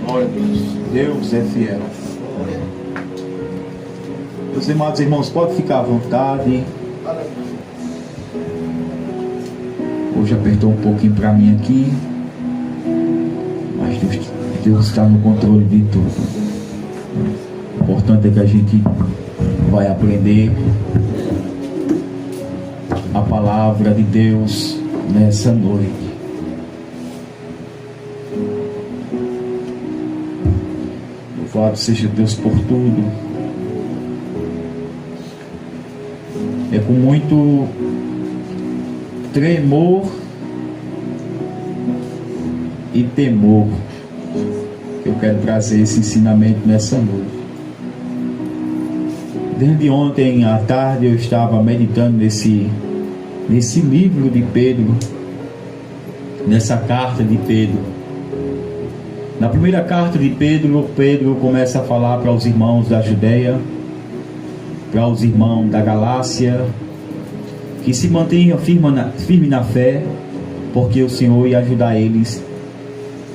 Glória a Deus. Deus é fiel. Meus amados irmãos, pode ficar à vontade. Hoje apertou um pouquinho para mim aqui, mas Deus está no controle de tudo. O importante é que a gente vai aprender a palavra de Deus nessa noite. Louvado seja Deus por tudo. É com muito tremor e temor que eu quero trazer esse ensinamento nessa noite. Desde ontem à tarde eu estava meditando nesse livro de Pedro, nessa carta de Pedro. Na primeira carta de Pedro, Pedro começa a falar para os irmãos da Judeia, para os irmãos da Galácia, que se mantenham firme na fé, porque o Senhor ia ajudar eles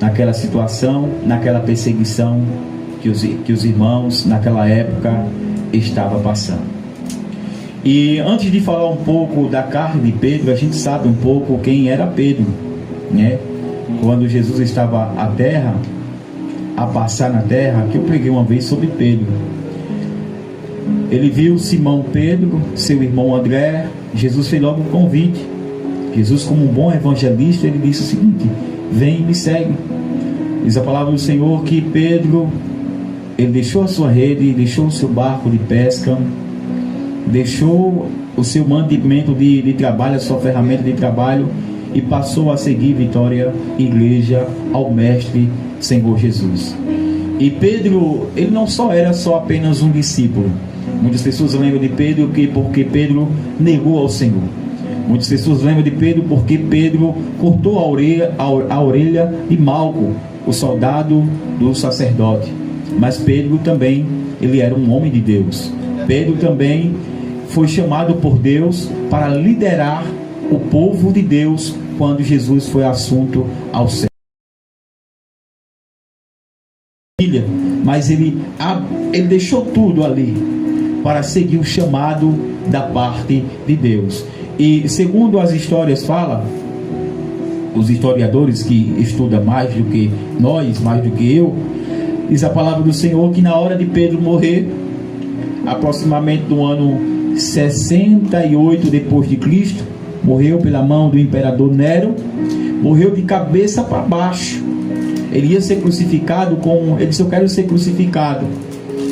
naquela situação, naquela perseguição que os irmãos naquela época estavam passando. E antes de falar um pouco da carta de Pedro, a gente sabe um pouco quem era Pedro, né? Quando Jesus estava a passar na terra, que eu preguei uma vez sobre Pedro. Ele viu Simão Pedro, seu irmão André. Jesus fez logo um convite. Jesus, como um bom evangelista, ele disse o seguinte: vem e me segue. Diz a palavra do Senhor que Pedro, ele deixou a sua rede, deixou o seu barco de pesca, deixou o seu mantimento de trabalho, a sua ferramenta de trabalho, e passou a seguir Vitória Igreja ao Mestre Senhor Jesus. E Pedro, ele não era apenas um discípulo. Muitas pessoas lembram de Pedro porque Pedro negou ao Senhor. Muitas pessoas lembram de Pedro porque Pedro cortou a orelha de Malco, o soldado do sacerdote. Mas Pedro também, ele era um homem de Deus. Pedro também foi chamado por Deus para liderar o povo de Deus quando Jesus foi assunto ao céu. Mas ele deixou tudo ali para seguir o chamado da parte de Deus. E segundo as histórias falam, os historiadores que estudam mais do que nós, mais do que eu, diz a palavra do Senhor que na hora de Pedro morrer, aproximadamente no ano 68 depois de Cristo, morreu pela mão do imperador Nero, morreu de cabeça para baixo. Ele ia ser crucificado ele disse: eu quero ser crucificado.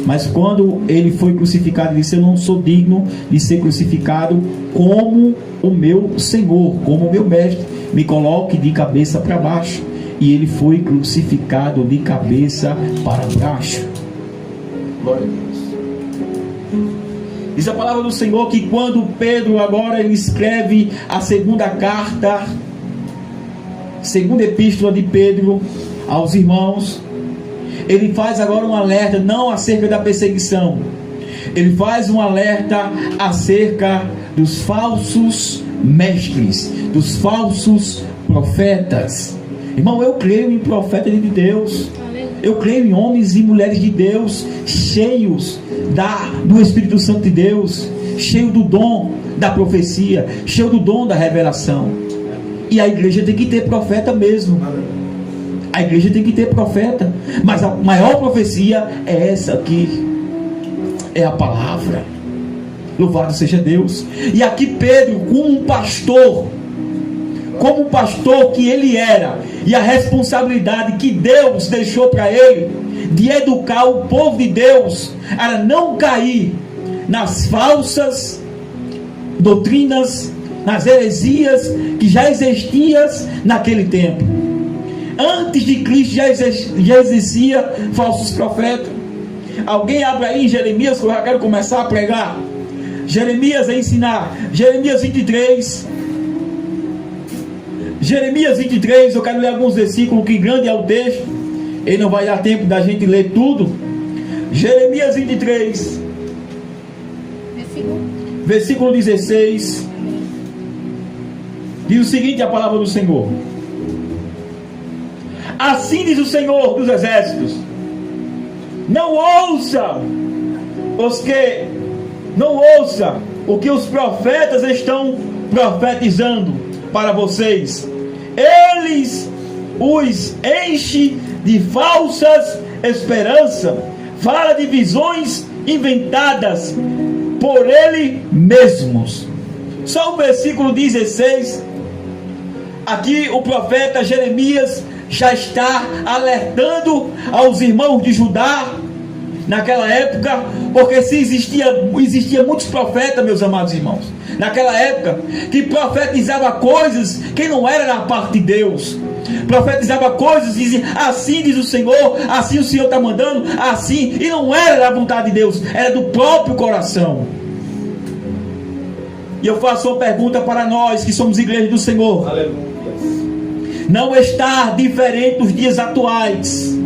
Mas quando ele foi crucificado, ele disse: eu não sou digno de ser crucificado como o meu Senhor, como o meu mestre, me coloque de cabeça para baixo. E ele foi crucificado de cabeça para baixo. Glória a Deus. Diz a palavra do Senhor que quando Pedro agora ele escreve a segunda carta, segunda epístola de Pedro aos irmãos, ele faz agora um alerta não acerca da perseguição, ele faz um alerta acerca dos falsos mestres, dos falsos profetas. Irmão, eu creio em profetas de Deus, eu creio em homens e mulheres de Deus cheios do Espírito Santo de Deus, cheio do dom da profecia, cheio do dom da revelação. E a igreja tem que ter profeta mesmo. A igreja tem que ter profeta, mas a maior profecia é essa aqui, é a palavra. Louvado seja Deus. E aqui Pedro, como um pastor que ele era, e a responsabilidade que Deus deixou para ele de educar o povo de Deus era não cair nas falsas doutrinas, nas heresias que já existiam naquele tempo. Antes de Cristo já existia falsos profetas. Alguém abre aí em Jeremias, que eu já quero começar a pregar. Jeremias a ensinar. Jeremias 23. Jeremias 23, eu quero ler alguns versículos, que grande é o texto. E não vai dar tempo da gente ler tudo. Jeremias 23. Versículo 16. Diz o seguinte: a palavra do Senhor: Assim diz o Senhor dos Exércitos: não ouça o que os profetas estão profetizando para vocês. Eles os enchem de falsas esperanças, fala de visões inventadas por ele mesmos. Só o versículo 16, aqui o profeta Jeremias já está alertando aos irmãos de Judá naquela época, porque se existia muitos profetas, meus amados irmãos, naquela época, que profetizava coisas que não eram da parte de Deus. Profetizava coisas e dizia: assim diz o Senhor, assim o Senhor está mandando, assim, e não era da vontade de Deus, era do próprio coração. E eu faço uma pergunta para nós que somos igreja do Senhor: aleluia. Não está diferente nos dias atuais.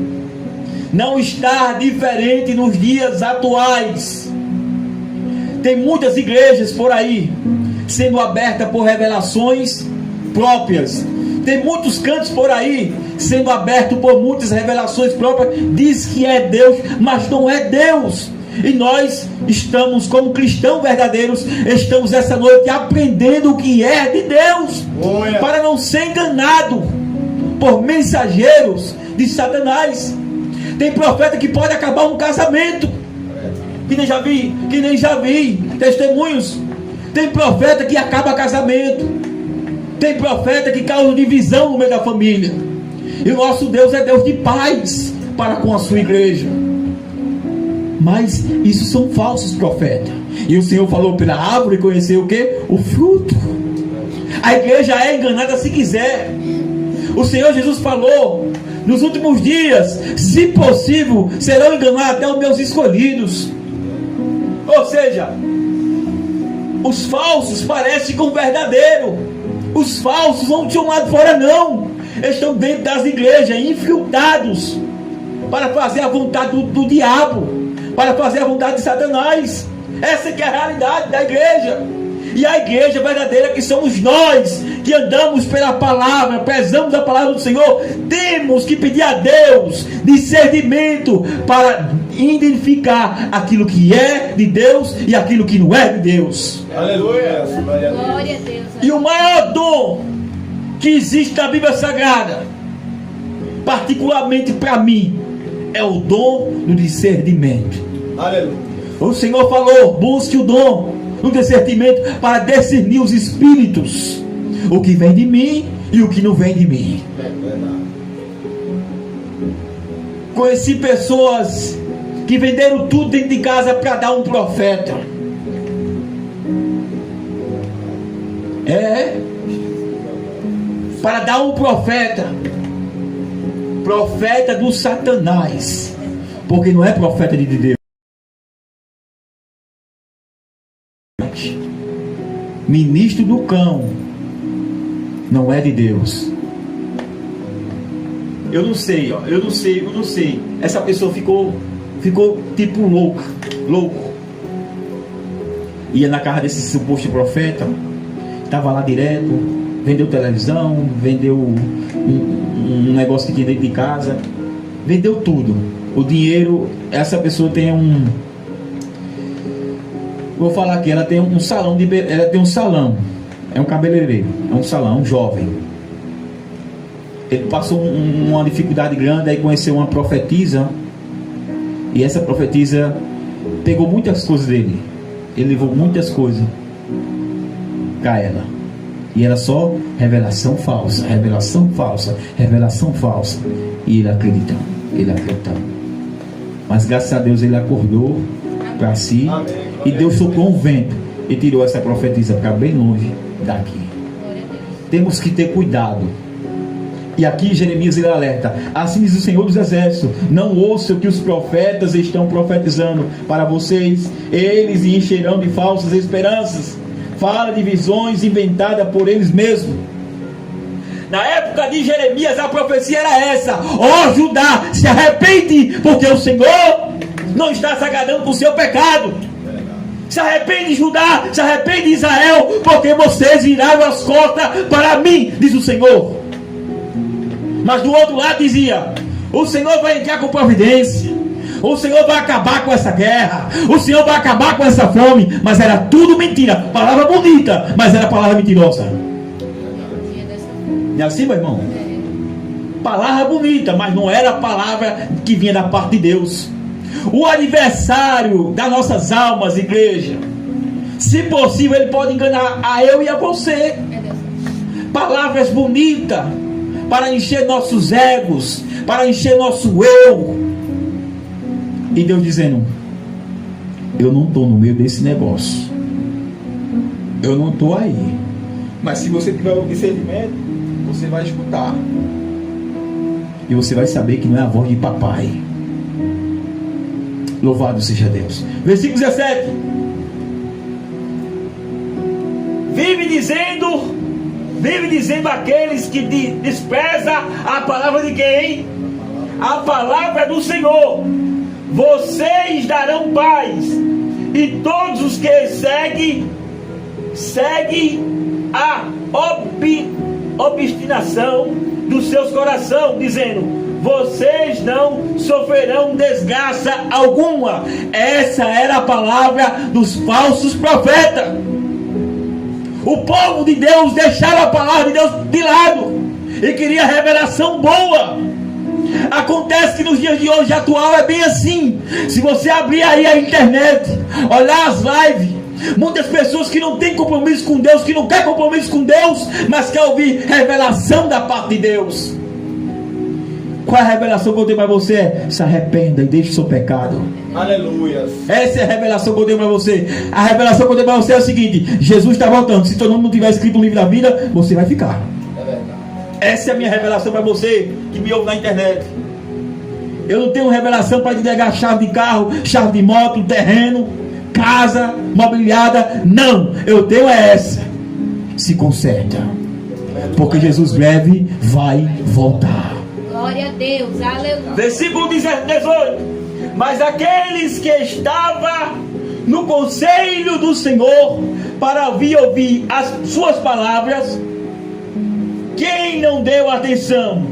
Não está diferente nos dias atuais. Tem muitas igrejas por aí sendo abertas por revelações próprias. Tem muitos cantos por aí sendo abertos por muitas revelações próprias. Diz que é Deus, mas não é Deus. E nós estamos, como cristãos verdadeiros, estamos essa noite aprendendo o que é de Deus, para não ser enganado por mensageiros de Satanás. Tem profeta que pode acabar um casamento, que nem já vi testemunhos. Tem profeta que acaba casamento. Tem profeta que causa divisão no meio da família. E o nosso Deus é Deus de paz para com a sua igreja. Mas isso são falsos profetas. E o Senhor falou: pela árvore conhecer o que? O fruto. A igreja é enganada se quiser. O Senhor Jesus falou: nos últimos dias, se possível, serão enganados até os meus escolhidos. Ou seja, os falsos parecem com o verdadeiro. Os falsos não tinham lado fora, não. Eles estão dentro das igrejas, infiltrados, para fazer a vontade do diabo, para fazer a vontade de Satanás. Essa que é a realidade da igreja. E a igreja verdadeira, que somos nós, que andamos pela palavra, prezamos a palavra do Senhor, temos que pedir a Deus discernimento para identificar aquilo que é de Deus e aquilo que não é de Deus. Aleluia! Glória a Deus. E o maior dom que existe na Bíblia Sagrada, particularmente para mim, é o dom do discernimento. Aleluia! O Senhor falou: busque o dom do discernimento para discernir os espíritos, o que vem de mim e o que não vem de mim. Conheci pessoas que venderam tudo dentro de casa para dar um profeta. Para dar um profeta do Satanás, porque não é profeta de Deus. Ministro do cão, não é de Deus. Eu não sei. Essa pessoa ficou tipo louco. Ia na casa desse suposto profeta, estava lá direto, vendeu televisão, vendeu um negócio que tinha dentro de casa, vendeu tudo. O dinheiro, essa pessoa tem vou falar aqui, ela tem um salão, é um cabeleireiro, é um salão, um jovem. Ele passou uma dificuldade grande, aí conheceu uma profetisa, e essa profetisa pegou muitas coisas dele. Ele levou muitas coisas para ela, e era só revelação falsa, e ele acreditando. Mas graças a Deus ele acordou para si. Amém. E Deus soprou um vento e tirou essa profetisa para bem longe daqui. Temos que ter cuidado. E aqui Jeremias ele alerta: assim diz o Senhor dos Exércitos, não ouça o que os profetas estão profetizando para vocês. Eles encherão de falsas esperanças, fala de visões inventadas por eles mesmos. Na época de Jeremias a profecia era essa: ó Judá, se arrepende, porque o Senhor não está se agradando com o seu pecado. Se arrepende, Judá, se arrepende, Israel, porque vocês viraram as costas para mim, diz o Senhor. Mas do outro lado dizia: o Senhor vai entrar com providência, o Senhor vai acabar com essa guerra, o Senhor vai acabar com essa fome. Mas era tudo mentira. Palavra bonita, mas era palavra mentirosa. Não é assim, meu irmão? Palavra bonita, mas não era a palavra que vinha da parte de Deus. O aniversário das nossas almas, igreja, se possível, ele pode enganar a eu e a você. Palavras bonitas para encher nossos egos, para encher nosso eu. E Deus dizendo: eu não estou no meio desse negócio, eu não estou aí. Mas se você tiver o discernimento, você vai escutar. E você vai saber que não é a voz de papai. Louvado seja Deus. Versículo 17. Vive dizendo aqueles que desprezam a palavra de quem? A palavra do Senhor. Vocês darão paz, e todos os que seguem a obstinação dos seus corações, dizendo: vocês não sofrerão desgraça alguma. Essa era a palavra dos falsos profetas. O povo de Deus deixava a palavra de Deus de lado e queria revelação boa. Acontece que nos dias de hoje atual é bem assim. Se você abrir aí a internet, olhar as lives, muitas pessoas que não têm compromisso com Deus, que não querem compromisso com Deus, mas quer ouvir revelação da parte de Deus. Qual é a revelação que eu tenho para você? Se arrependa e deixe o seu pecado. Aleluia. Essa é a revelação que eu tenho para você. A revelação que eu tenho para você é o seguinte: Jesus está voltando. Se teu nome não tiver escrito no livro da vida, você vai ficar. É verdade. Essa é a minha revelação para você que me ouve na internet. Eu não tenho revelação para entregar chave de carro, chave de moto, terreno, casa, mobiliada. Não, eu tenho essa. Se conserta, porque Jesus breve vai voltar. Glória a Deus, aleluia. Versículo 18. Mas aqueles que estavam no conselho do Senhor para ouvir as suas palavras, quem não deu atenção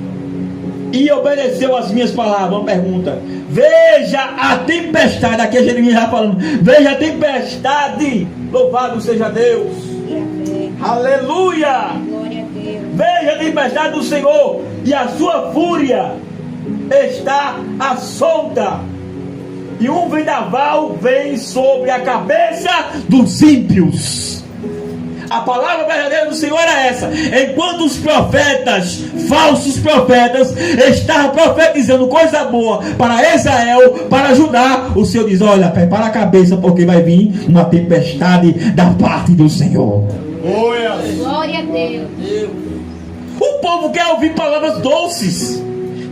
e obedeceu às minhas palavras? Uma pergunta. Veja a tempestade. Aqui a Jeremias já falando. Veja a tempestade. Louvado seja Deus. Aleluia. Glória a Deus. Veja a tempestade do Senhor, e a sua fúria está solta, e um vendaval vem sobre a cabeça dos ímpios. A palavra verdadeira do Senhor era essa. Enquanto os profetas, falsos profetas, estavam profetizando coisa boa para Israel, para Judá, o Senhor diz: olha, prepara a cabeça, porque vai vir uma tempestade da parte do Senhor. Glória a Deus. O povo quer ouvir palavras doces,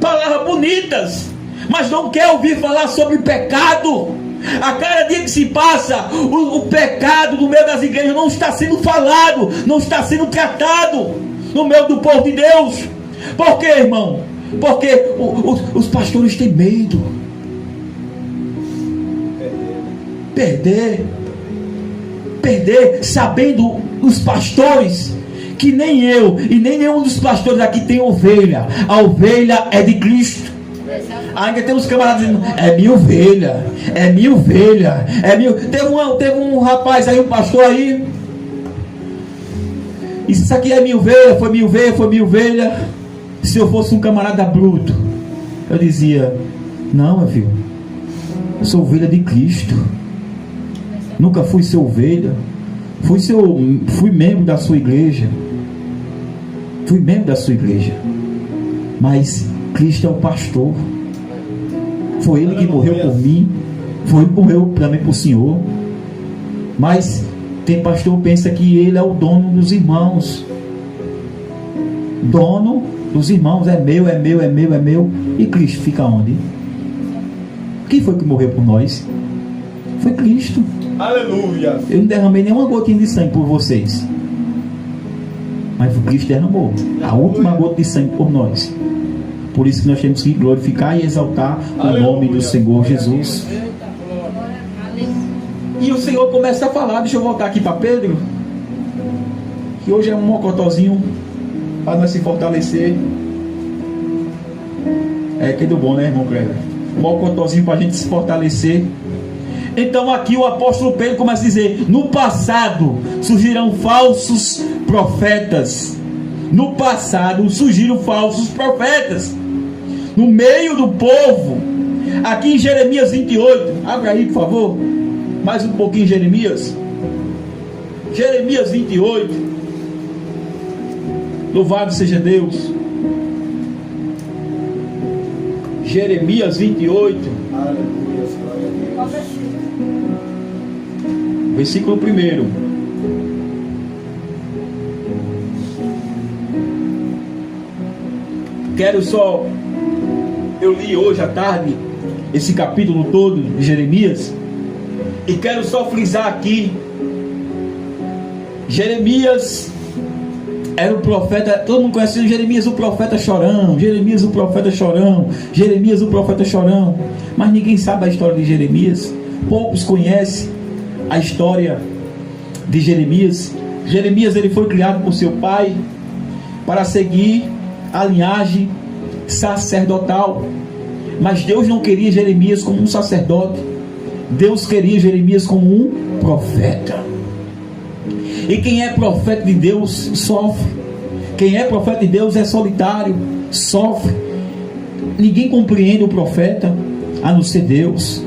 palavras bonitas, mas não quer ouvir falar sobre pecado. A cada dia que se passa, o pecado no meio das igrejas não está sendo falado, não está sendo tratado no meio do povo de Deus. Por quê, irmão? Porque os pastores têm medo. Perder, sabendo os pastores que nem eu e nem nenhum dos pastores aqui tem ovelha. A ovelha é de Cristo. Ainda tem uns camaradas dizendo: é minha ovelha, é minha ovelha, é minha. Teve um rapaz aí, um pastor aí, e isso aqui é minha ovelha, foi minha ovelha, foi minha ovelha. Se eu fosse um camarada bruto, eu dizia: não, meu filho, eu sou ovelha de Cristo. Nunca fui seu ovelha. Fui membro da sua igreja. Fui membro da sua igreja. Mas Cristo é o pastor. Foi Ele que morreu por mim. Foi Ele que morreu também por Senhor. Mas tem pastor que pensa que ele é o dono dos irmãos. Dono dos irmãos. É meu, é meu, é meu, é meu. E Cristo fica onde? Quem foi que morreu por nós? Foi Cristo. Aleluia. Eu não derramei nenhuma gotinha de sangue por vocês, mas o Cristo derramou a última gota de sangue por nós. Por isso que nós temos que glorificar e exaltar o nome do Senhor Jesus. E o Senhor começa a falar. Deixa eu voltar aqui para Pedro, que hoje é um mocotozinho para nós se fortalecer. É que do bom, né, irmão Cleber? Um mocotózinho para a gente se fortalecer. Então aqui o apóstolo Pedro começa a dizer: no passado surgirão falsos profetas. No passado surgiram falsos profetas no meio do povo. Aqui em Jeremias 28, abre aí por favor, mais um pouquinho Jeremias 28. Louvado seja Deus. Jeremias 28, Aleluia, glória a Deus. versículo 1. Quero só, eu li hoje à tarde esse capítulo todo de Jeremias, e quero só frisar aqui: Jeremias era o profeta, todo mundo conhece Jeremias o profeta chorão, Jeremias o profeta chorão, Jeremias o profeta chorão, mas ninguém sabe a história de Jeremias. Poucos conhecem a história de Jeremias. Jeremias, ele foi criado por seu pai para seguir a linhagem sacerdotal, mas Deus não queria Jeremias como um sacerdote. Deus queria Jeremias como um profeta. E quem é profeta de Deus sofre. Quem é profeta de Deus é solitário, sofre. Ninguém compreende o profeta a não ser Deus.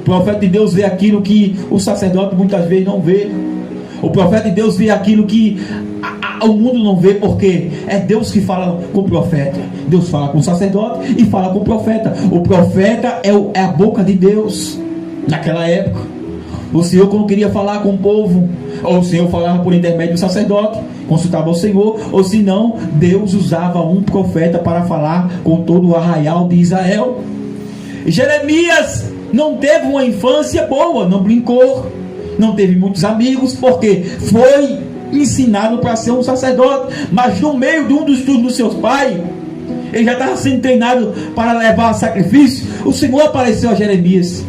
O profeta de Deus vê aquilo que o sacerdote muitas vezes não vê. O profeta de Deus vê aquilo que o mundo não vê, porque é Deus que fala com o profeta. Deus fala com o sacerdote e fala com o profeta. O profeta é a boca de Deus. Naquela época, o Senhor, quando queria falar com o povo, ou o Senhor falava por intermédio do sacerdote, consultava o Senhor, ou se não, Deus usava um profeta para falar com todo o arraial de Israel. Jeremias não teve uma infância boa, não brincou, não teve muitos amigos, porque foi ensinado para ser um sacerdote, mas no meio de um dos estudos dos seus pais, ele já estava sendo treinado para levar sacrifício. O Senhor apareceu a Jeremias,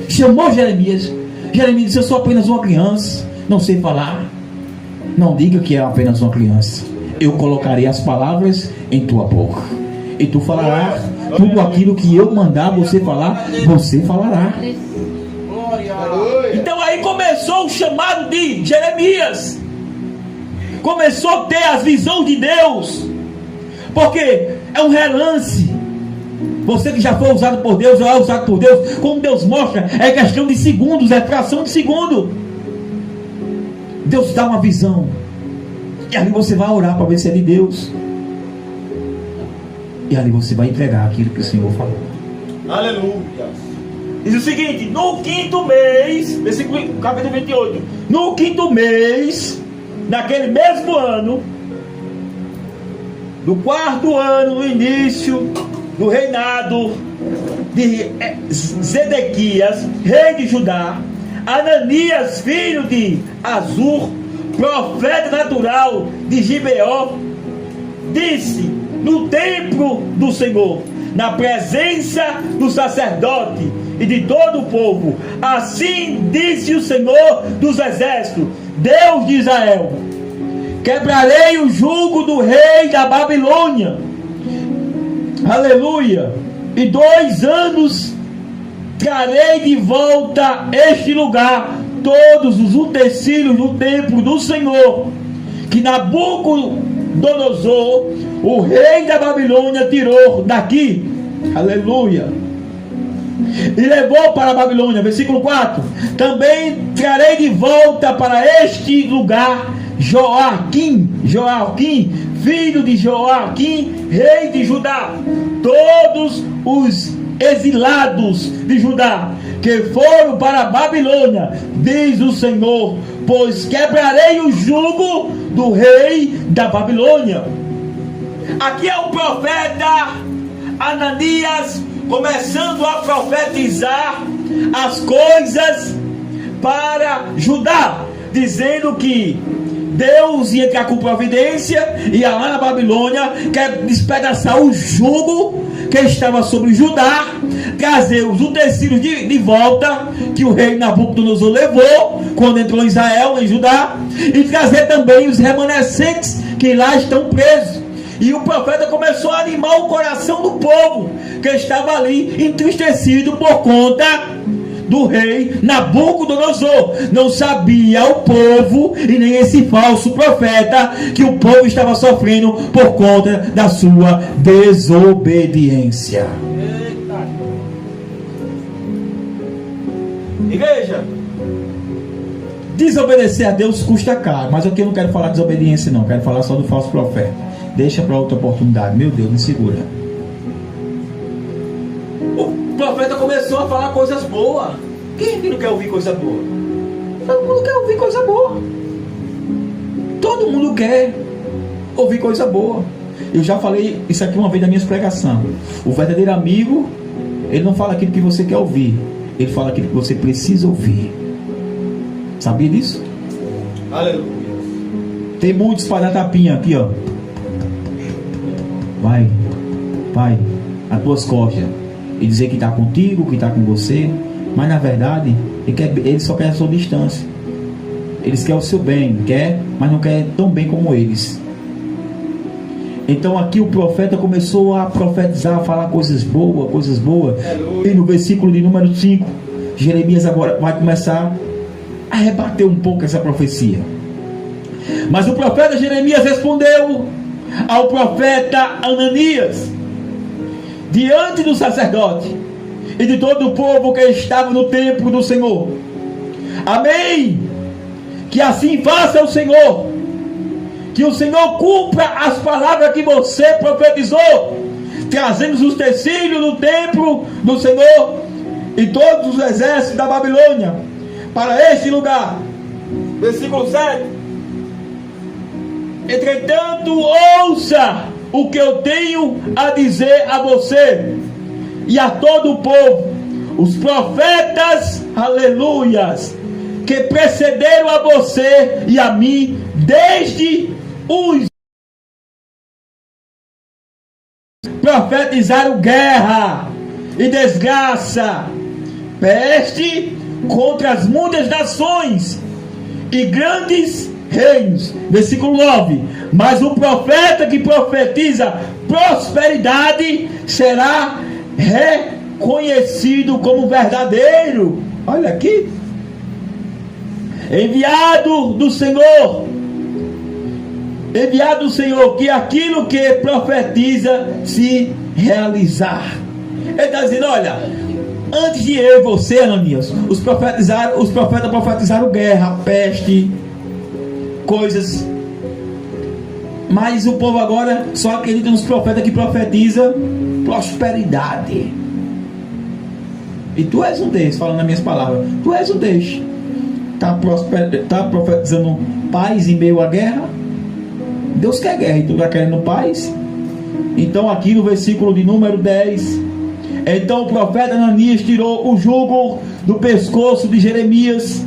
chamou Jeremias. Jeremias disse: eu sou apenas uma criança, não sei falar. Não diga que é apenas uma criança. Eu colocarei as palavras em tua boca, e tu falarás tudo aquilo que eu mandar você falar, você falará. Então aí começou o chamado de Jeremias. Começou a ter as visões de Deus, porque é um relance. Você que já foi usado por Deus, já é usado por Deus. Como Deus mostra, é questão de segundos, é fração de segundo. Deus dá uma visão, e ali você vai orar para ver se é de Deus, e ali você vai entregar aquilo que o Senhor falou. Aleluia. Diz o seguinte: no quinto mês, versículo, capítulo 28, no quinto mês, naquele mesmo ano, do quarto ano, no início do reinado de Zedequias, rei de Judá, Ananias, filho de Azur, profeta natural de Gibeó, disse no templo do Senhor, na presença do sacerdote e de todo o povo: assim disse o Senhor dos exércitos, Deus de Israel: quebrarei o jugo do rei da Babilônia, aleluia, e 2 anos trarei de volta este lugar todos os utensílios do templo do Senhor, que Nabucodonosor, o rei da Babilônia, tirou daqui, aleluia, e levou para a Babilônia. Versículo 4: também trarei de volta para este lugar Joaquim, filho de Joaquim, rei de Judá, todos os exilados de Judá que foram para a Babilônia, diz o Senhor, pois quebrarei o jugo do rei da Babilônia. Aqui é o profeta Ananias começando a profetizar as coisas para Judá, dizendo que Deus ia entrar com providência, ia lá na Babilônia, quer despedaçar o jugo que estava sobre Judá, trazer os utensílios de volta que o rei Nabucodonosor levou quando entrou em Israel, em Judá, e trazer também os remanescentes que lá estão presos. E o profeta começou a animar o coração do povo que estava ali entristecido por conta do rei Nabucodonosor. Não sabia o povo e nem esse falso profeta que o povo estava sofrendo por conta da sua desobediência. Igreja, desobedecer a Deus custa caro. Mas aqui eu não quero falar de desobediência, não. Quero falar só do falso profeta. Deixa para outra oportunidade. Meu Deus, me segura. O profeta começou a falar coisas boas. Quem é que não quer ouvir coisa boa? Todo mundo quer ouvir coisa boa. Todo mundo quer ouvir coisa boa. Eu já falei isso aqui uma vez na minha pregação. O verdadeiro amigo, ele não fala aquilo que você quer ouvir. Ele fala aquilo que você precisa ouvir. Sabia disso? Aleluia. Tem muitos para dar tapinha aqui, ó. Vai, as tuas costas. E dizer que está contigo, que está com você. Mas na verdade, ele só quer a sua distância. Eles querem o seu bem, mas não quer tão bem como eles. Então aqui o profeta começou a profetizar, a falar coisas boas. E no versículo de número 5, Jeremias agora vai começar a rebater um pouco essa profecia. Mas o profeta Jeremias respondeu ao profeta Ananias, diante do sacerdote e de todo o povo que estava no templo do Senhor: amém, que assim faça o Senhor, que o Senhor cumpra as palavras que você profetizou, trazendo os utensílios do templo do Senhor e todos os exércitos da Babilônia para este lugar. Versículo 7: entretanto, ouça o que eu tenho a dizer a você e a todo o povo. Os profetas, aleluias, que precederam a você e a mim, desde os profetizaram guerra e desgraça, peste contra as muitas nações e grandes reinos. Versículo 9: mas o profeta que profetiza prosperidade será reconhecido como verdadeiro. Olha aqui, enviado do Senhor, que aquilo que profetiza se realizar. Ele está dizendo: olha, antes de eu e você, Ananias, os profetas profetizaram guerra, peste, coisas. Mas o povo agora só acredita nos profetas que profetiza prosperidade. E tu és um desses, falando nas minhas palavras. Tu és um desses. Está profetizando paz em meio à guerra. Deus quer guerra e tu está querendo paz. Então aqui no versículo de número 10: então o profeta Ananias tirou o jugo do pescoço de Jeremias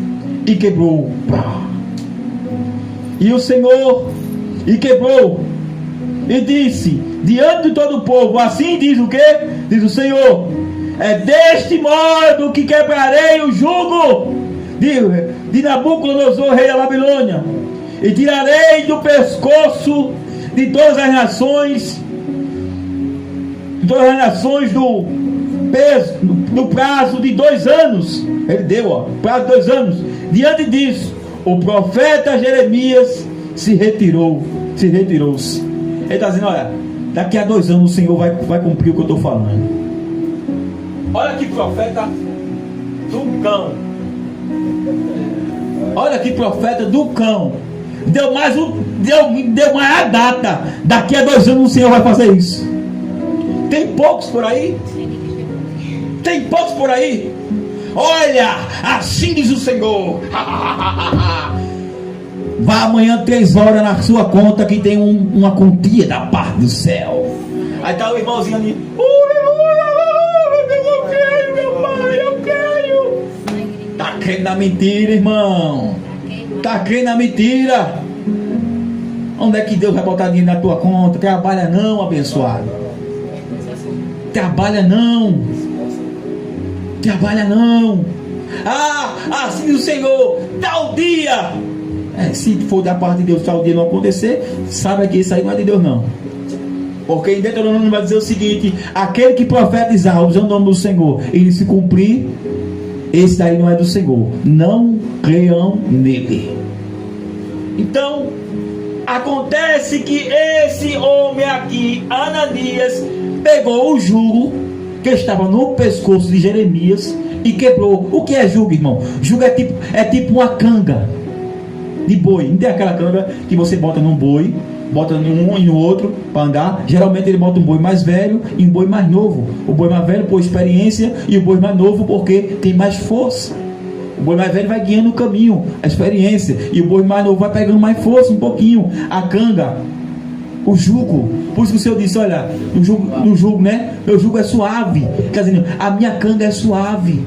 e quebrou. E o Senhor quebrou e disse diante de todo o povo: assim diz o que? Diz o Senhor: é deste modo que quebrarei o jugo de Nabucodonosor, rei da Babilônia, e tirarei do pescoço de todas as nações no prazo de 2 anos. Ele deu, prazo de 2 anos. Diante disso, o profeta Jeremias se retirou-se. Ele está dizendo: olha, daqui a 2 anos o Senhor vai cumprir o que eu estou falando. Olha que profeta do cão. Olha que profeta do cão. Deu mais a data. Daqui a 2 anos o Senhor vai fazer isso. Tem poucos por aí? Tem poucos por aí? Olha, assim diz o Senhor. Vá amanhã 3 horas na sua conta que tem uma quantia da parte do céu. Aí tá o irmãozinho ali: eu creio, meu pai, eu creio. Tá crendo na mentira, irmão. Tá crendo na mentira. Onde é que Deus vai botar dinheiro na tua conta? Trabalha não, abençoado. Trabalha não. Assim diz o Senhor: tal dia. Se for da parte de Deus, tal dia não acontecer, saiba que isso aí não é de Deus não. Porque em Deuteronômio vai dizer o seguinte: aquele que profetizar usando o nome do Senhor e se cumprir, esse daí não é do Senhor, não creiam nele. Então acontece que esse homem aqui, Ananias, pegou o jugo que estava no pescoço de Jeremias e quebrou. O que é jugo, irmão? Jugo é tipo uma canga de boi. Não tem aquela canga que você bota num boi, bota num e no outro para andar. Geralmente ele bota um boi mais velho e um boi mais novo. O boi mais velho por experiência e o boi mais novo porque tem mais força. O boi mais velho vai guiando o caminho, a experiência, e o boi mais novo vai pegando mais força um pouquinho. A canga, o jugo. Por isso que o Senhor disse: olha, no jugo, né? Meu jugo é suave. Quer dizer, a minha canga é suave.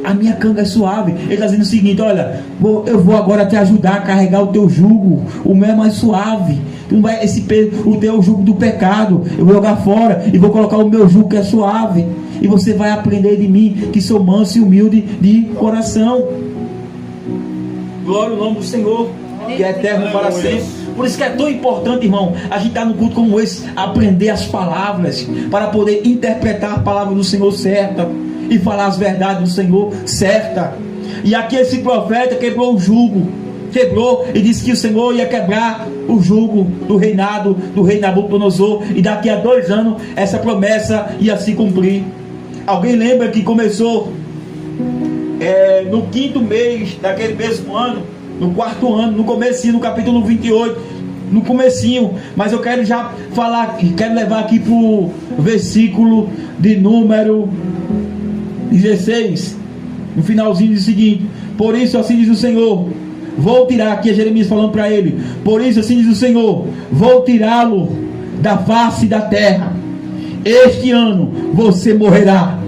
A minha canga é suave. Ele está dizendo o seguinte: olha, eu vou agora te ajudar a carregar o teu jugo. O meu é mais suave. Tu não vai, esse peso, o teu jugo do pecado, eu vou jogar fora e vou colocar o meu jugo que é suave. E você vai aprender de mim, que sou manso e humilde de coração. Glória ao nome do Senhor, que é eterno para sempre. Por isso que é tão importante, irmão, a gente estar no culto como esse, aprender as palavras, para poder interpretar a palavra do Senhor certa e falar as verdades do Senhor certa. E aqui esse profeta quebrou o jugo, quebrou e disse que o Senhor ia quebrar o jugo do reinado do rei Nabucodonosor, e daqui a 2 anos essa promessa ia se cumprir. Alguém lembra que começou no 5º mês daquele mesmo ano, no 4º ano, no comecinho, no capítulo 28, no comecinho. Mas eu quero já falar, quero levar aqui para o versículo de número 16, no finalzinho diz o seguinte: por isso assim diz o Senhor, vou tirar, aqui é Jeremias falando para ele, por isso assim diz o Senhor, vou tirá-lo da face da terra. Este ano você morrerá,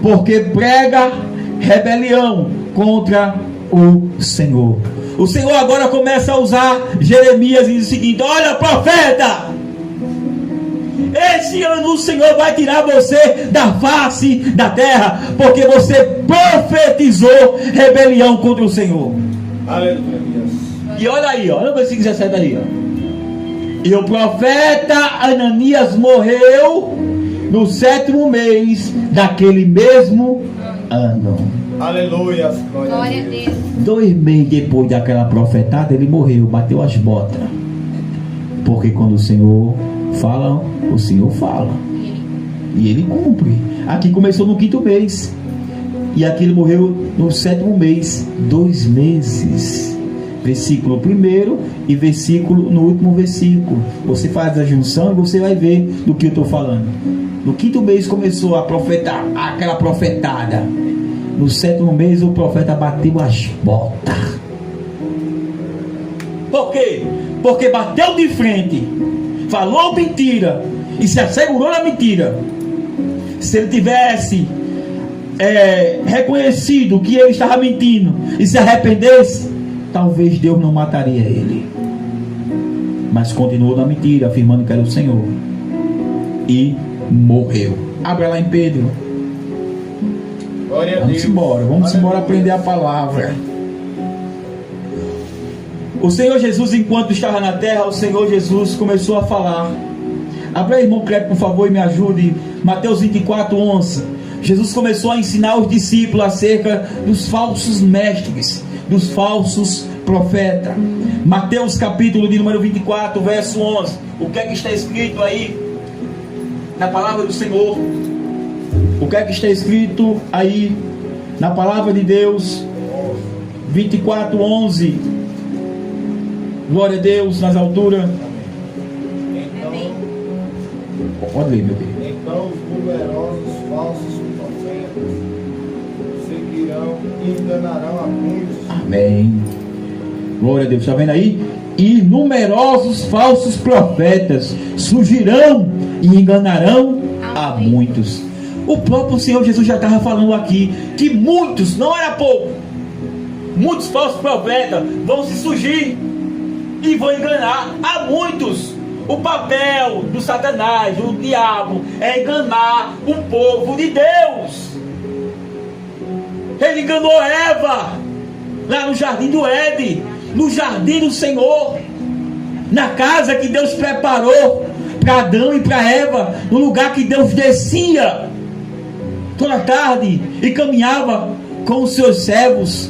porque prega rebelião contra o Senhor. O Senhor agora começa a usar Jeremias e diz o seguinte: olha, profeta, esse ano o Senhor vai tirar você da face da terra, porque você profetizou rebelião contra o Senhor. Aleluia. E olha aí, olha o versículo 17 aí, ó. E o profeta Ananias morreu no 7º mês daquele mesmo ano. Aleluia. Glória a Deus. 2 meses depois daquela profetada, ele morreu, bateu as botas. Porque quando o Senhor fala, o Senhor fala. E ele cumpre. Aqui começou no 5º mês. E aqui ele morreu no 7º mês. 2 meses. Versículo 1 e versículo no último versículo. Você faz a junção e você vai ver do que eu estou falando. No 5º mês começou a profetar, aquela profetada. No 7º mês o profeta bateu as botas. Por quê? Porque bateu de frente, falou mentira e se assegurou na mentira. Se ele tivesse reconhecido que ele estava mentindo e se arrependesse, talvez Deus não mataria ele. Mas continuou na mentira, afirmando que era o Senhor, e morreu. Abra lá em Pedro. Vamos embora, vamos embora aprender a palavra. O Senhor Jesus, enquanto estava na terra, o Senhor Jesus começou a falar. Abra aí, irmão Cleber, por favor, e me ajude. Mateus 24:11. Jesus começou a ensinar os discípulos acerca dos falsos mestres, dos falsos profetas. Mateus capítulo de número 24, verso 11. O que é que está escrito aí na palavra do Senhor? O que é que está escrito aí na palavra de Deus? 24:11. Glória a Deus nas alturas. Pode ler, meu Deus. Então os numerosos falsos profetas seguirão e enganarão a muitos. Amém. Glória a Deus. Está vendo aí? E numerosos falsos profetas surgirão e enganarão a muitos. O próprio Senhor Jesus já estava falando aqui que muitos, não era pouco, muitos falsos profetas vão se surgir e vão enganar a muitos. O papel do Satanás, do diabo, é enganar o povo de Deus. Ele enganou Eva lá no jardim do Éden, no jardim do Senhor, na casa que Deus preparou para Adão e para Eva, no lugar que Deus descia toda tarde e caminhava com os seus servos.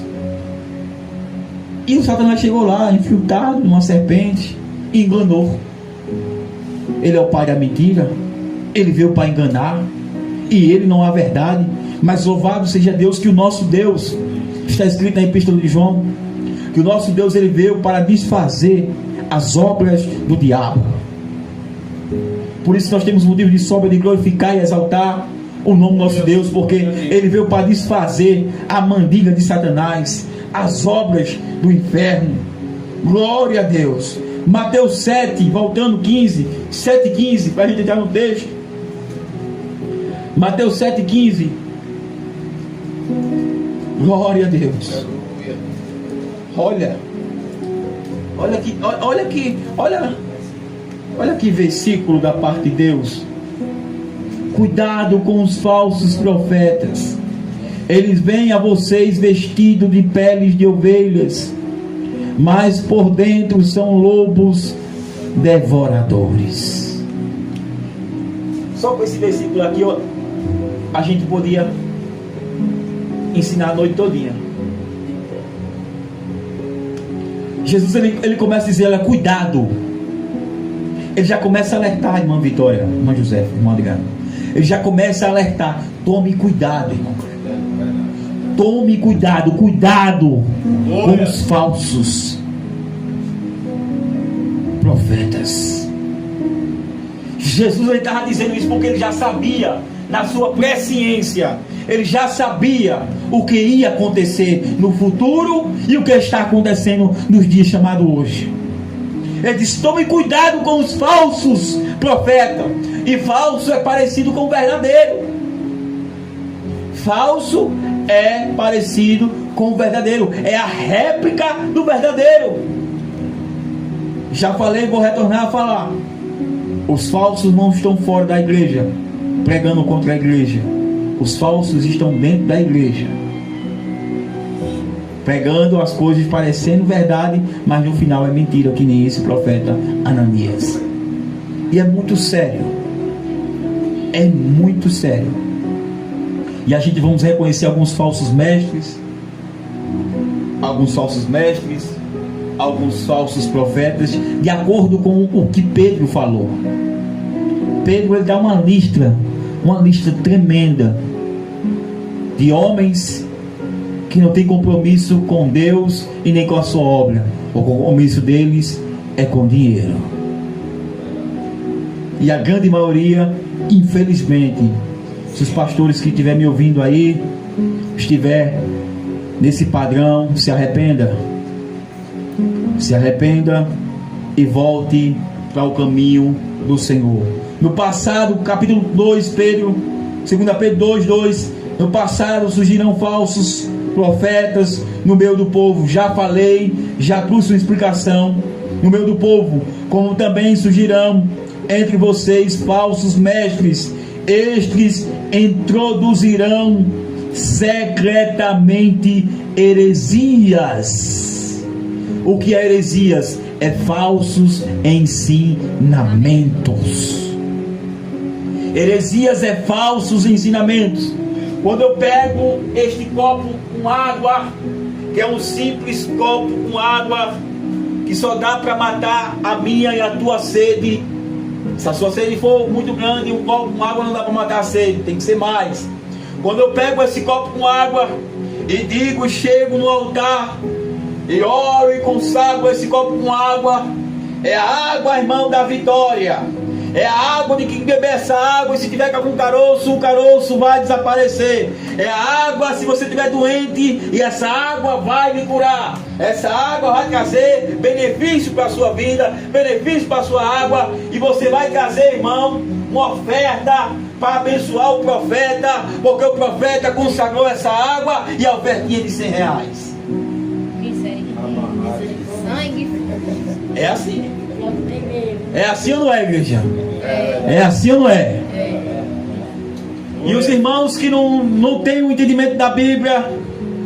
E o Satanás chegou lá, infiltrado numa serpente, e enganou. Ele é o pai da mentira, ele veio para enganar, e ele não há verdade. Mas louvado seja Deus, que o nosso Deus, está escrito na Epístola de João, que o nosso Deus, ele veio para desfazer as obras do diabo. Por isso nós temos motivo de sobra de glorificar e exaltar o nome do nosso Deus, porque ele veio para desfazer a mandinga de Satanás, as obras do inferno. Glória a Deus. Mateus 7, voltando 7:15, para a gente entrar no texto. Mateus 7:15. Glória a Deus. Olha que versículo da parte de Deus. Cuidado com os falsos profetas. Eles vêm a vocês vestidos de peles de ovelhas, mas por dentro são lobos devoradores. Só com esse versículo aqui, a gente podia ensinar a noite todinha. Jesus, ele começa a dizer, olha, cuidado. Ele já começa a alertar, irmã Vitória, irmã José, irmã Adriana. Ele já começa a alertar, tome cuidado, irmão. Tome cuidado com os falsos profetas. Jesus estava dizendo isso porque ele já sabia, na sua presciência, ele já sabia o que ia acontecer no futuro e o que está acontecendo nos dias chamados hoje. Ele disse, tome cuidado com os falsos profetas. E falso é parecido com o verdadeiro. Falso é parecido com o verdadeiro. É a réplica do verdadeiro. Já falei, vou retornar a falar. Os falsos não estão fora da igreja pregando contra a igreja. Os falsos estão dentro da igreja, pregando as coisas parecendo verdade, mas no final é mentira, que nem esse profeta Ananias. E é muito sério. É muito sério. E a gente vamos reconhecer alguns falsos mestres, alguns falsos profetas, de acordo com o que Pedro falou. Pedro, ele dá uma lista tremenda de homens que não tem compromisso com Deus e nem com a sua obra. O compromisso deles é com dinheiro. E a grande maioria, infelizmente, se os pastores que estiver me ouvindo aí estiver nesse padrão, se arrependa e volte para o caminho do Senhor. No passado, capítulo 2, 2 Pedro 2:2, no passado surgiram falsos profetas no meio do povo. Já falei, já trouxe uma explicação. No meio do povo, como também surgirão entre vocês falsos mestres. Estes introduzirão secretamente heresias. O que é heresias? É falsos ensinamentos. Heresias é falsos ensinamentos. Quando eu pego este copo com água, que é um simples copo com água, que só dá para matar a minha e a tua sede. Se a sua sede for muito grande, um copo com água não dá para matar a sede, tem que ser mais. Quando eu pego esse copo com água e chego no altar e oro e consagro esse copo com água, é a água, irmão, da vitória. É a água de quem beber essa água, e se tiver com algum caroço, o caroço vai desaparecer. É a água se você estiver doente, e essa água vai lhe curar. Essa água vai trazer benefício para a sua vida, benefício para a sua água, e você vai trazer, irmão, uma oferta para abençoar o profeta, porque o profeta consagrou essa água e a ofertinha de R$100. Sangue. É assim. É assim ou não é, igreja? É assim ou não é? E os irmãos que não têm o entendimento da Bíblia,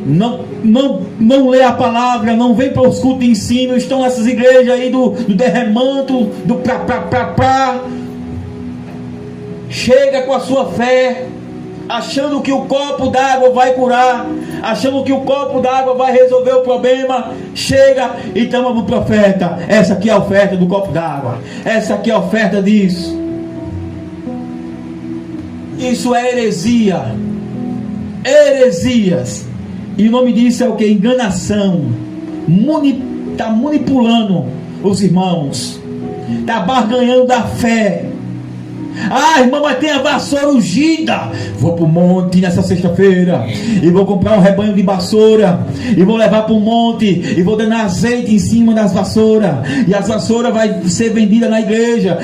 não lê a palavra, não vem para os cultos de ensino, estão nessas igrejas aí do derremanto, do chega com a sua fé, achando que o copo d'água vai curar, achando que o copo d'água vai resolver o problema, chega e toma para o profeta: essa aqui é a oferta do copo d'água, essa aqui é a oferta disso. Isso é heresia, heresias, e o nome disso é o que? Enganação. Está manipulando os irmãos, está barganhando da fé. Ah, irmão, mas tem a vassoura ungida. Vou para o monte nessa sexta-feira e vou comprar um rebanho de vassoura e vou levar para o monte e vou dar azeite em cima das vassouras, e as vassouras vai ser vendida na igreja.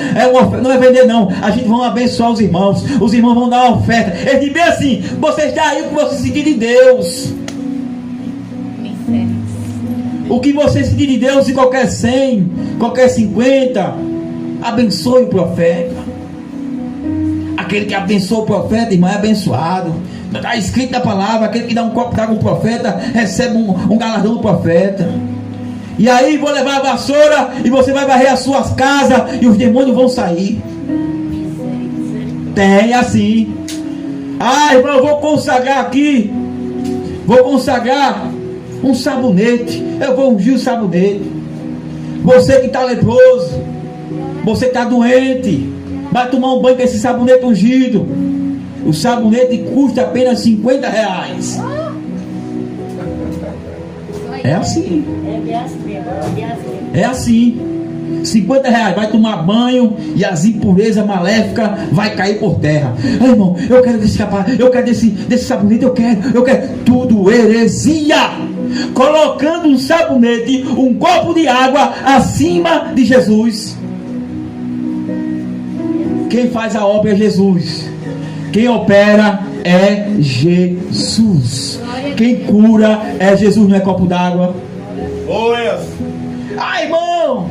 Não é vender não, a gente vai abençoar os irmãos vão dar uma oferta. Ele diz bem assim: você está aí porque você sentir de Deus. O que você sentir de Deus, em qualquer 100, qualquer 50, abençoe o profeta. Aquele que abençoa o profeta, irmão, é abençoado. Está escrito na palavra: aquele que dá um copo d'água ao profeta recebe um galardão do profeta. E aí vou levar a vassoura e você vai varrer as suas casas e os demônios vão sair. Tem assim. Ah, irmão, eu vou consagrar aqui, vou consagrar um sabonete, eu vou ungir o sabonete. Você que está leproso, você que está doente, vai tomar um banho com esse sabonete ungido. O sabonete custa apenas R$50. É assim. É assim. R$50, vai tomar banho e as impurezas maléficas vai cair por terra. Ai, irmão, eu quero escapar, eu quero desse sabonete, eu quero. Tudo heresia. Colocando um sabonete, um copo de água acima de Jesus. Quem faz a obra é Jesus. Quem opera é Jesus. Quem cura é Jesus, não é copo d'água. Ah, irmão,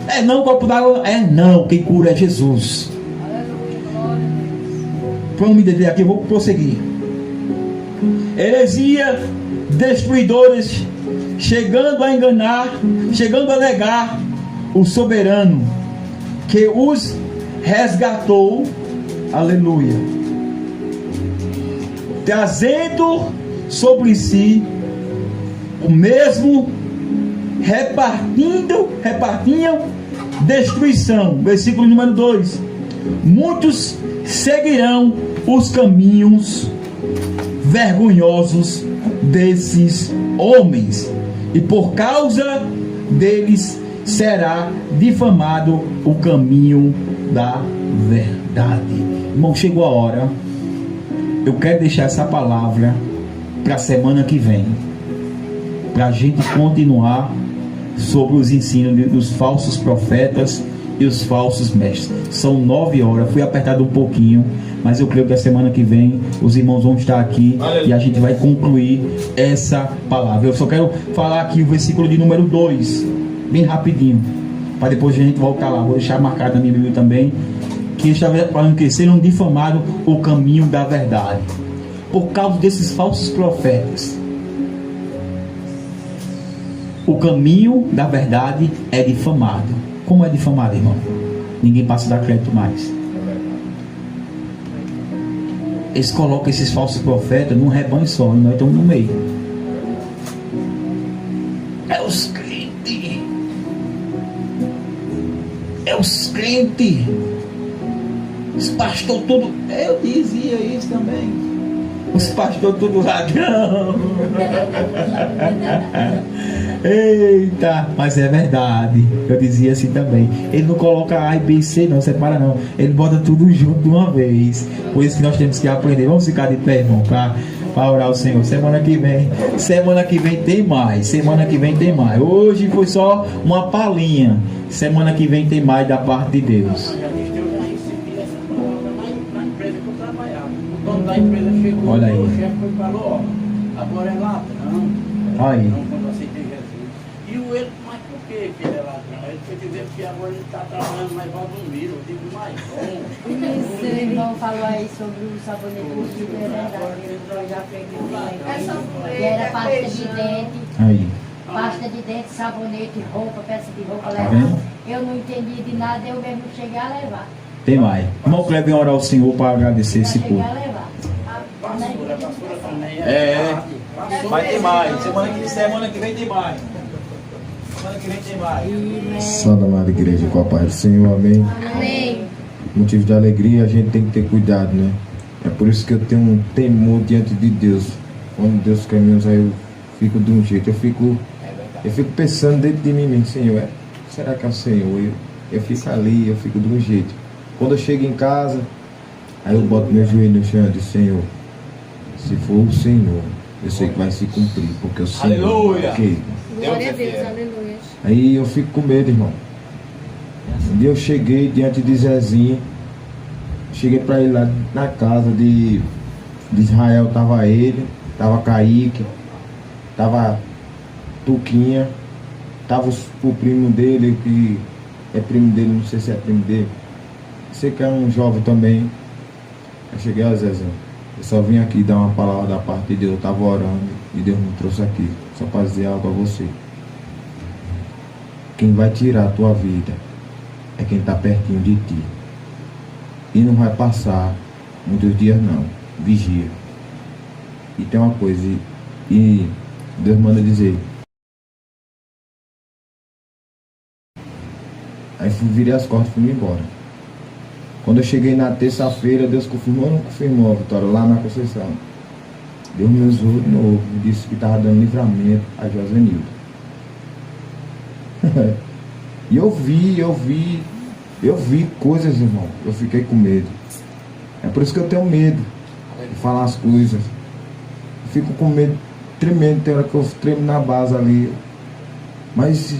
é não copo d'água? É não, quem cura é Jesus. Para não me deter aqui, eu vou prosseguir. Heresia, destruidores, chegando a enganar, chegando a negar o soberano que os resgatou, aleluia, trazendo sobre si o mesmo, repartiam destruição. Versículo número 2: muitos seguirão os caminhos vergonhosos desses homens, e por causa deles será difamado o caminho da verdade. Irmão, chegou a hora. Eu quero deixar essa palavra para a semana que vem, para a gente continuar sobre os ensinos dos falsos profetas e os falsos mestres. São 9 horas, fui apertado um pouquinho, mas eu creio que a semana que vem os irmãos vão estar aqui e a gente vai concluir essa palavra. Eu só quero falar aqui o versículo de número 2, bem rapidinho, para depois a gente voltar lá. Vou deixar marcado na minha Bíblia também, que estava falando que serão difamados o caminho da verdade, por causa desses falsos profetas. O caminho da verdade é difamado. Como é difamado, irmão? Ninguém passa a dar crédito mais. Eles colocam esses falsos profetas num rebanho só, e nós estamos no meio. É os crentes. É os crentes. Os pastores tudo. Eu dizia isso também. Os pastores tudo ladrão. Eita, mas é verdade. Eu dizia assim também. Ele não coloca A e B e C, não, separa não. Ele bota tudo junto de uma vez. Por isso que nós temos que aprender. Vamos ficar de pé, irmão, para orar ao Senhor. Semana que vem tem mais. Semana que vem tem mais. Hoje foi só uma palhinha. Semana que vem tem mais da parte de Deus. Da empresa chegou, olha aí. O chefe foi e falou: ó, agora é ladrão. Aí. Não, quando aceitei Jesus. E o ele, mas por que ele é ladrão? Ele foi dizer que agora ele está trabalhando mais Valdomiro. Eu digo, mais bom. Seu irmão falou aí sobre o sabonete ungido, é verdade. Eu já aprendi. Que era pasta de dente. Aí. Pasta de dente, sabonete, roupa, peça de roupa, Tá levar. vendo? Eu não entendi de nada, eu mesmo cheguei a levar. Tem mais. Irmão Cleber, vem orar ao Senhor para agradecer esse culto. Pastora também Vai ter mais. Semana que vem tem mais. Semana que vem tem mais. Santa Amada Igreja, com a paz do Senhor, amém. Amém. Motivo de alegria, a gente tem que ter cuidado, né? É por isso que eu tenho um temor diante de Deus. Quando Deus quer me usar, eu fico de um jeito. Eu fico pensando dentro de mim mesmo, Senhor, será que é o Senhor? Eu fico ali, eu fico de um jeito. Quando eu chego em casa, aí eu boto meu joelho no chão e digo, Senhor, se for o Senhor, eu sei que vai se cumprir, porque o Senhor... Aleluia! Okay. Glória a Deus, aleluia. Aí eu fico com medo, irmão. Um dia eu cheguei diante de Zezinho, cheguei para ele lá na casa de Israel, tava ele, tava Kaique, tava Tuquinha, tava o primo dele, que é primo dele, não sei se é primo dele, sei que é um jovem também. Eu cheguei a Zezinho, eu só vim aqui dar uma palavra da parte de Deus, eu tava orando e Deus me trouxe aqui, só para dizer algo a você. Quem vai tirar a tua vida é quem está pertinho de ti. E não vai passar muitos dias não. Vigia. E tem uma coisa, e Deus manda dizer. Aí virei as costas e fui embora. Quando eu cheguei na terça-feira, Deus confirmou ou não confirmou a vitória lá na Conceição? Deus me usou de novo, disse que estava dando livramento a Josenildo. E eu vi coisas, irmão. Eu fiquei com medo. É por isso que eu tenho medo de falar as coisas. Eu fico com medo tremendo. Tem hora que eu tremo na base ali. Mas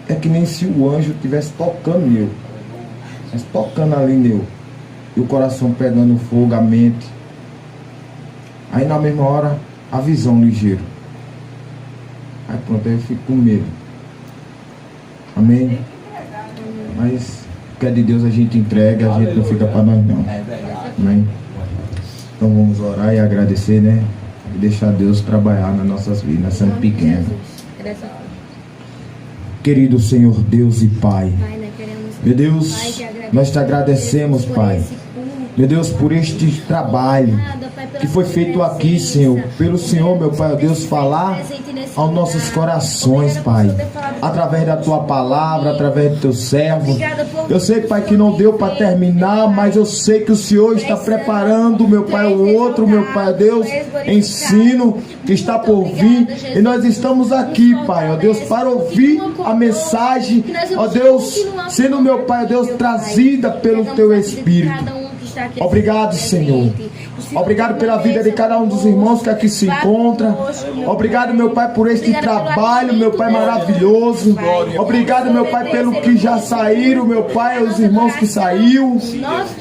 é que nem se o anjo estivesse tocando nele. Mas tocando ali nele. E o coração pegando fogo, a mente. Aí na mesma hora, a visão ligeira. Aí pronto, aí eu fico com medo. Amém? Mas o que é de Deus a gente entrega, a gente não fica para nós não. Amém? Então vamos orar e agradecer, né? E deixar Deus trabalhar nas nossas vidas, sendo pequeno. Querido Senhor Deus e Pai, meu Deus, nós te agradecemos, Pai. Meu Deus, por este trabalho que foi feito aqui, Senhor, pelo Senhor, meu Pai, Deus, falar aos nossos corações, Pai, através da tua palavra, através do teu servo. Eu sei, Pai, que não deu para terminar, mas eu sei que o Senhor está preparando, meu Pai, o outro, meu Pai, Deus, ensino que está por vir, e nós estamos aqui, Pai, ó Deus, para ouvir a mensagem, ó Deus, sendo, meu Pai, Deus, trazida pelo teu Espírito. Obrigado, Senhor. Obrigado pela vida de cada um dos irmãos que aqui se encontra. Obrigado, meu Pai, por este trabalho, meu Pai, maravilhoso. Obrigado, meu Pai, pelo que já saíram, meu Pai, os irmãos que saíram.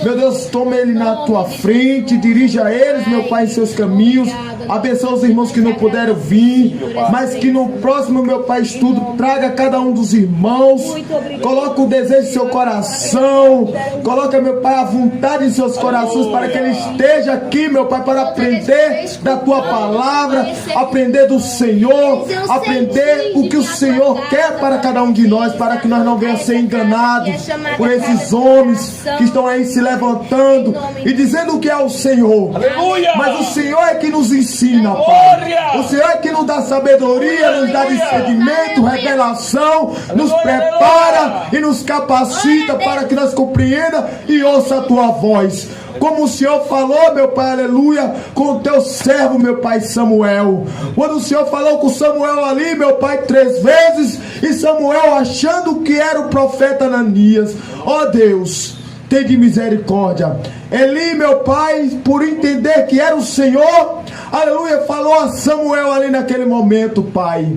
Meu Deus, toma ele na tua frente, dirija eles, meu Pai, em seus caminhos. Abençoa os irmãos que não puderam vir, mas que no próximo, meu Pai, estudo, traga cada um dos irmãos. Coloca o desejo em seu coração. Coloca, meu Pai, a vontade em seus corações para que ele esteja aqui, meu Pai, para aprender da tua palavra, aprender do Senhor, aprender o que o Senhor quer para cada um de nós, para que nós não venhamos ser enganados por esses homens que estão aí se levantando e dizendo que é o Senhor. Aleluia! Mas o Senhor é que nos ensina, Pai. O Senhor é que nos dá sabedoria, nos dá discernimento, revelação, nos prepara e nos capacita para que nós compreenda e ouça a tua voz. Como o Senhor falou, meu Pai, aleluia, com o teu servo, meu Pai, Samuel. Quando o Senhor falou com Samuel ali, meu Pai, 3 vezes, e Samuel achando que era o profeta Ananias. Ó Deus, tem de misericórdia. Eli, meu Pai, por entender que era o Senhor, aleluia, falou a Samuel ali naquele momento, Pai.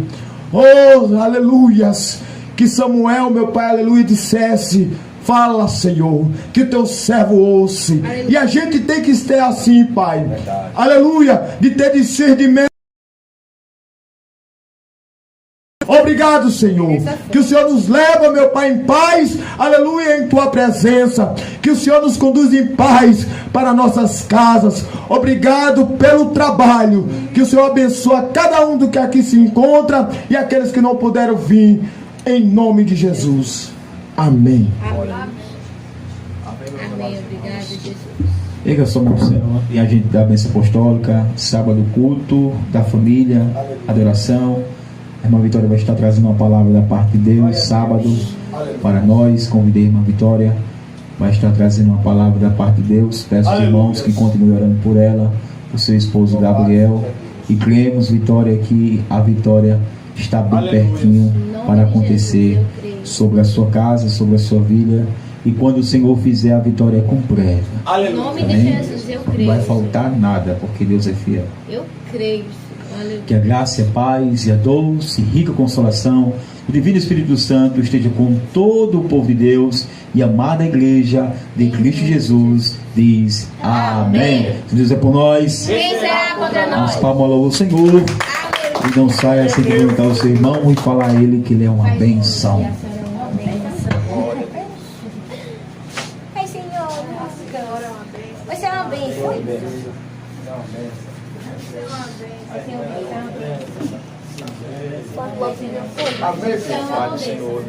Oh, aleluias, que Samuel, meu Pai, aleluia, dissesse: fala, Senhor, que o teu servo ouça. Aleluia. E a gente tem que estar assim, Pai. Verdade. Aleluia, de ter discernimento. Obrigado, Senhor. Que o Senhor nos leva, meu Pai, em paz. Aleluia, em tua presença. Que o Senhor nos conduz em paz para nossas casas. Obrigado pelo trabalho. Que o Senhor abençoe cada um do que aqui se encontra e aqueles que não puderam vir. Em nome de Jesus. Amém. Amém. Erga sua mão, Senhor, e a gente dá a bênção apostólica. Sábado, culto da família, adoração. A irmã Vitória vai estar trazendo uma palavra da parte de Deus. Sábado, para nós, convidei a irmã Vitória, vai estar trazendo uma palavra da parte de Deus. Peço aos irmãos que continuem orando por ela, por seu esposo Gabriel. E cremos, Vitória, que a vitória está bem pertinho para acontecer sobre a sua casa, sobre a sua vida. E quando o Senhor fizer, a vitória é completa. Em nome de Jesus, eu creio. Não vai faltar nada, porque Deus é fiel. Eu creio. Aleluia. Que a graça, a paz e a doce e rica consolação do Divino Espírito Santo esteja com todo o povo de Deus e a amada igreja de Cristo Jesus diz amém. Se Deus é por nós, Quem será contra nós? nós palmas ao Senhor. E não saia sem cumprimentar o seu irmão e falar a ele que ele é uma benção. Ai, Senhor, vai ser uma bênção. Amém, Senhor.